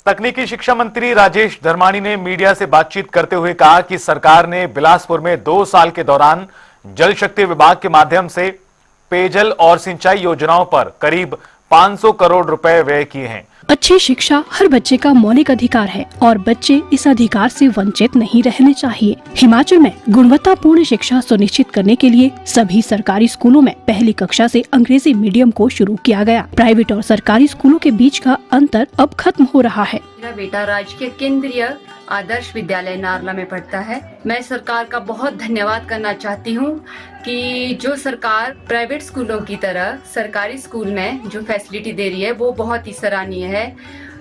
तकनीकी शिक्षा मंत्री राजेश धर्माणी ने मीडिया से बातचीत करते हुए कहा कि सरकार ने बिलासपुर में 2 साल के दौरान जल शक्ति विभाग के माध्यम से पेयजल और सिंचाई योजनाओं पर करीब 500 करोड़ रुपए व्यय किए हैं। अच्छी शिक्षा हर बच्चे का मौलिक अधिकार है और बच्चे इस अधिकार से वंचित नहीं रहने चाहिए। हिमाचल में गुणवत्तापूर्ण शिक्षा सुनिश्चित करने के लिए सभी सरकारी स्कूलों में पहली कक्षा से अंग्रेजी मीडियम को शुरू किया गया। प्राइवेट और सरकारी स्कूलों के बीच का अंतर अब खत्म हो रहा है। मेरा बेटा राजकीय केंद्रीय आदर्श विद्यालय नारला में पढ़ता है। मैं सरकार का बहुत धन्यवाद करना चाहती हूँ कि जो सरकार प्राइवेट स्कूलों की तरह सरकारी स्कूल में जो फैसिलिटी दे रही है वो बहुत ही सराहनीय है।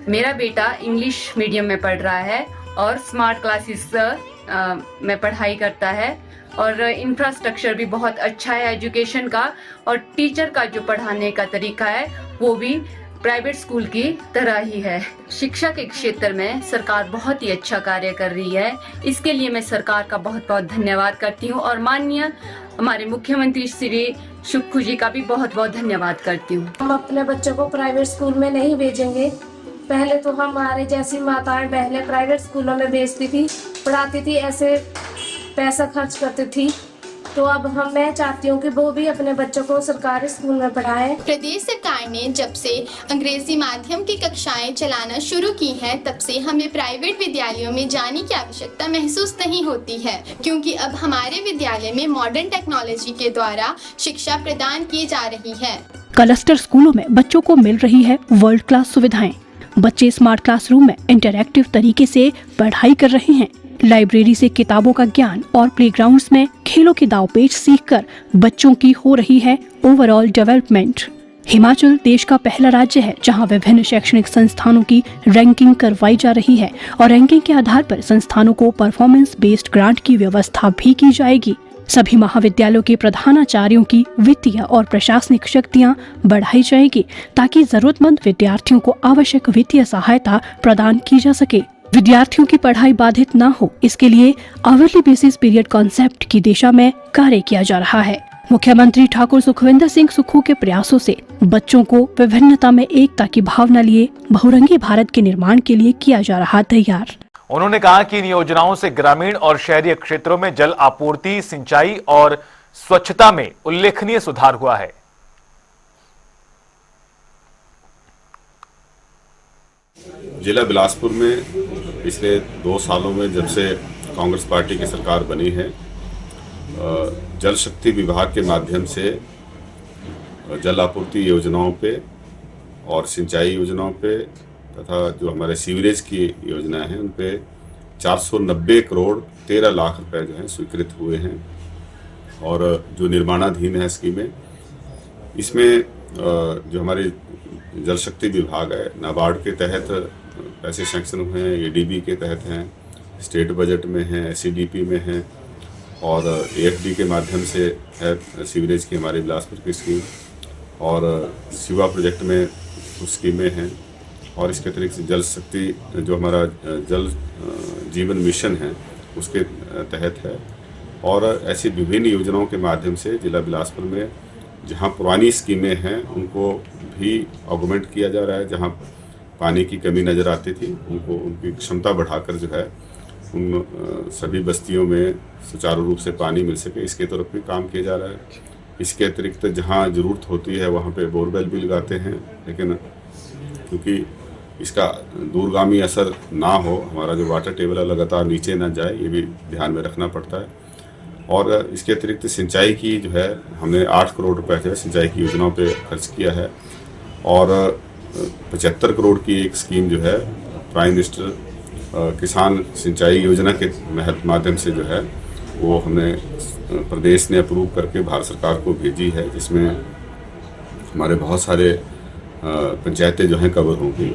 मेरा बेटा इंग्लिश मीडियम में पढ़ रहा है और स्मार्ट क्लासेस में पढ़ाई करता है और इंफ्रास्ट्रक्चर भी बहुत अच्छा है एजुकेशन का, और टीचर का जो पढ़ाने का तरीका है वो भी प्राइवेट स्कूल की तरह ही है। शिक्षा के क्षेत्र में सरकार बहुत ही अच्छा कार्य कर रही है। इसके लिए मैं सरकार का बहुत बहुत धन्यवाद करती हूँ और माननीय हमारे मुख्यमंत्री श्री सुक्खू जी का भी बहुत बहुत धन्यवाद करती हूँ। हम अपने बच्चों को प्राइवेट स्कूल में नहीं भेजेंगे। पहले तो हमारे जैसी माताएं बहनें प्राइवेट स्कूलों में भेजती थी, पढ़ाती थी, ऐसे पैसा खर्च करती थी। तो अब मैं चाहती हूँ कि वो भी अपने बच्चों को सरकारी स्कूल में पढ़ाएं। प्रदेश सरकार ने जब से अंग्रेजी माध्यम की कक्षाएं चलाना शुरू की हैं, तब से हमें प्राइवेट विद्यालयों में जाने की आवश्यकता महसूस नहीं होती है, क्योंकि अब हमारे विद्यालय में मॉडर्न टेक्नोलॉजी के द्वारा शिक्षा प्रदान की जा रही है। क्लस्टर स्कूलों में बच्चों को मिल रही है वर्ल्ड क्लास सुविधाएं। बच्चे स्मार्ट क्लासरूम में इंटरैक्टिव तरीके से पढ़ाई कर रहे हैं। लाइब्रेरी से किताबों का ज्ञान और प्लेग्राउंड्स में खेलों के दांवपेच सीखकर बच्चों की हो रही है ओवरऑल डेवलपमेंट। हिमाचल देश का पहला राज्य है जहां विभिन्न शैक्षणिक संस्थानों की रैंकिंग करवाई जा रही है और रैंकिंग के आधार पर संस्थानों को परफॉर्मेंस बेस्ड ग्रांट की व्यवस्था भी की जाएगी। सभी महाविद्यालयों के प्रधानाचार्यों की वित्तीय और प्रशासनिक शक्तियां बढ़ाई जाएगी ताकि जरूरतमंद विद्यार्थियों को आवश्यक वित्तीय सहायता प्रदान की जा सके। विद्यार्थियों की पढ़ाई बाधित न हो, इसके लिए आवरली बेसिस पीरियड कॉन्सेप्ट की दिशा में कार्य किया जा रहा है। मुख्यमंत्री ठाकुर सुखविंदर सिंह सुक्खू के प्रयासों से बच्चों को विभिन्नता में एकता की भावना लिए बहुरंगी भारत के निर्माण के लिए किया जा रहा तैयार। उन्होंने कहा कि इन योजनाओं से ग्रामीण और शहरी क्षेत्रों में जल आपूर्ति, सिंचाई और स्वच्छता में उल्लेखनीय सुधार हुआ है। जिला बिलासपुर में पिछले 2 सालों में जब से कांग्रेस पार्टी की सरकार बनी है, जल शक्ति विभाग के माध्यम से जल आपूर्ति योजनाओं पे और सिंचाई योजनाओं पे तथा जो हमारे सीवरेज की योजनाएं हैं उन पे 490 करोड़ 13 लाख रुपए जो हैं स्वीकृत हुए हैं। और जो निर्माणाधीन है स्कीमें, इसमें जो हमारे जल शक्ति विभाग है, नाबार्ड के तहत पैसे सैंक्शन हुए हैं, एडीबी के तहत हैं, स्टेट बजट में हैं, एससीडीपी में हैं और एएफडी के माध्यम से है सीवरेज की हमारे बिलासपुर की स्कीम, और शिवा प्रोजेक्ट में कुछ स्कीमें हैं। और इसके अतिरिक्त जल शक्ति जो हमारा जल जीवन मिशन है उसके तहत है। और ऐसी विभिन्न योजनाओं के माध्यम से जिला बिलासपुर में जहां पुरानी स्कीमें हैं उनको भी ऑगमेंट किया जा रहा है। जहां पानी की कमी नज़र आती थी उनको उनकी क्षमता बढ़ाकर जो है उन सभी बस्तियों में सुचारू रूप से पानी मिल सके, इसके तरफ भी काम किया जा रहा है। इसके अतिरिक्त जहां ज़रूरत होती है वहां पे बोरवेल भी लगाते हैं, लेकिन क्योंकि इसका दूरगामी असर ना हो, हमारा जो वाटर टेबल है लगातार नीचे ना जाए, ये भी ध्यान में रखना पड़ता है। और इसके अतिरिक्त सिंचाई की जो है हमने 8 करोड़ रुपए जो है सिंचाई की योजनाओं पे खर्च किया है। और 75 करोड़ की एक स्कीम जो है प्राइम मिनिस्टर किसान सिंचाई योजना के माध्यम से जो है वो हमने प्रदेश ने अप्रूव करके भारत सरकार को भेजी है, जिसमें हमारे बहुत सारे पंचायतें जो हैं कवर होंगी।